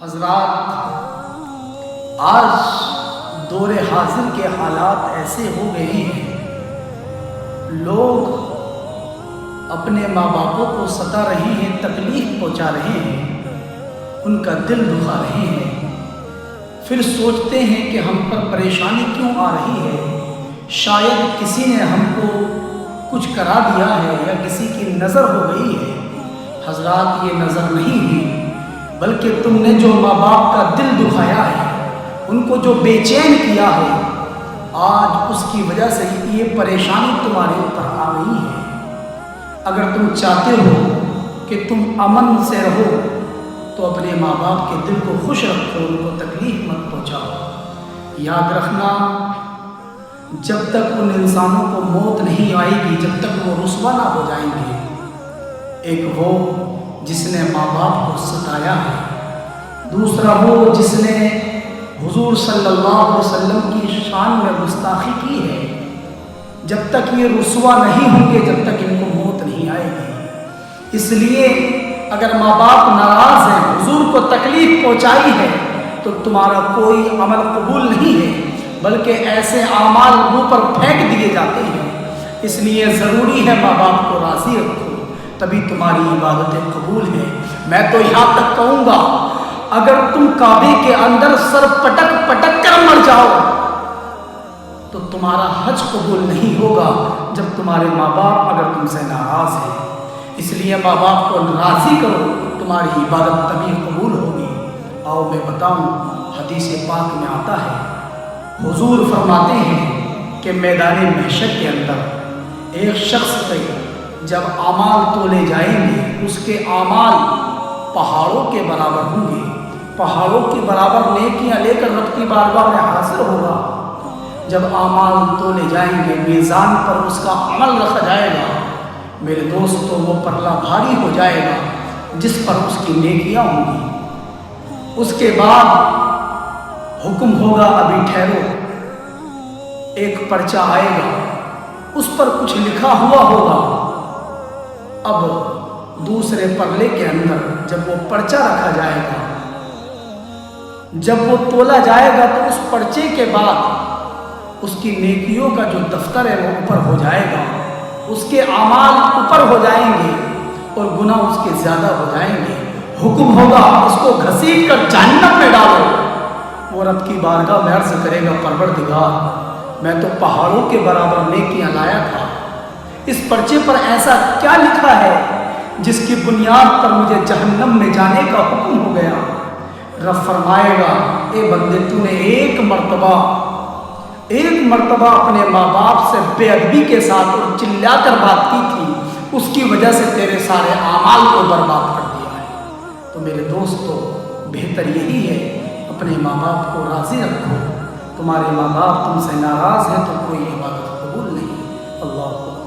حضرات، آج دور حاضر کے حالات ایسے ہو گئے ہیں، لوگ اپنے ماں باپوں کو ستا رہے ہیں، تکلیف پہنچا رہے ہیں، ان کا دل دکھا رہے ہیں، پھر سوچتے ہیں کہ ہم پر پریشانی کیوں آ رہی ہے، شاید کسی نے ہم کو کچھ کرا دیا ہے یا کسی کی نظر ہو گئی ہے۔ حضرات، یہ نظر نہیں ہوئی، بلکہ تم نے جو ماں باپ کا دل دکھایا ہے، ان کو جو بے چین کیا ہے، آج اس کی وجہ سے یہ پریشانی تمہارے اوپر آ گئی ہے۔ اگر تم چاہتے ہو کہ تم امن سے رہو تو اپنے ماں باپ کے دل کو خوش رکھو، ان کو تکلیف مت پہنچاؤ۔ یاد رکھنا، جب تک ان انسانوں کو موت نہیں آئے گی، جب تک وہ رسوا نہ ہو جائیں گے۔ ایک وہ جس نے ماں باپ کو ستایا ہے، دوسرا وہ جس نے حضور صلی اللہ علیہ وسلم کی شان میں گستاخی کی ہے۔ جب تک یہ رسوا نہیں ہوں گے، جب تک ان کو موت نہیں آئے گی۔ اس لیے اگر ماں باپ ناراض ہیں، حضور کو تکلیف پہنچائی ہے، تو تمہارا کوئی عمل قبول نہیں ہے، بلکہ ایسے اعمال منہ پر پھینک دیے جاتے ہیں۔ اس لیے ضروری ہے ماں باپ کو راضی رکھو، تبھی تمہاری عبادتیں قبول ہیں۔ میں تو یہاں تک کہوں گا، اگر تم کعبے کے اندر سر پٹک پٹک کر مر جاؤ تو تمہارا حج قبول نہیں ہوگا، جب تمہارے ماں باپ اگر تم سے ناراض ہیں۔ اس لیے ماں باپ کو راضی کرو، تمہاری عبادت تبھی قبول ہوگی۔ آؤ میں بتاؤں، حدیث پاک میں آتا ہے، حضور فرماتے ہیں کہ میدان محشر کے اندر ایک شخص پہ جب اعمال تولے جائیں گے، اس کے اعمال پہاڑوں کے برابر ہوں گے، پہاڑوں کے برابر نیکیاں لے کر رب کی بارگاہ میں حاضر ہوگا۔ جب اعمال تولے جائیں گے، میزان پر اس کا عمل رکھا جائے گا، میرے دوستو وہ پرلا بھاری ہو جائے گا جس پر اس کی نیکیاں ہوں گی۔ اس کے بعد حکم ہوگا، ابھی ٹھہرو، ایک پرچہ آئے گا، اس پر کچھ لکھا ہوا ہوگا۔ اب دوسرے پرلے کے اندر جب وہ پرچہ رکھا جائے گا، جب وہ تولا جائے گا، تو اس پرچے کے بعد اس کی نیکیوں کا جو دفتر ہے وہ اوپر ہو جائے گا، اس کے اعمال اوپر ہو جائیں گے اور گناہ اس کے زیادہ ہو جائیں گے۔ حکم ہوگا، اس کو گھسیٹ کر جہنم میں ڈالو۔ وہ رب کی بارگاہ میں عرض کرے گا، پروردگار، میں تو پہاڑوں کے برابر نیکیاں لایا تھا، اس پرچے پر ایسا کیا لکھا ہے جس کی بنیاد پر مجھے جہنم میں جانے کا حکم ہو گیا؟ رب فرمائے گا، اے بندے، تو نے ایک مرتبہ اپنے ماں باپ سے بے ادبی کے ساتھ اور چلا کر بات کی تھی، اس کی وجہ سے تیرے سارے اعمال کو برباد کر دیا ہے۔ تو میرے دوستو، بہتر یہی ہے، اپنے ماں باپ کو راضی رکھو۔ تمہارے ماں باپ تم سے ناراض ہیں تو کوئی عبادت قبول نہیں۔ اللہ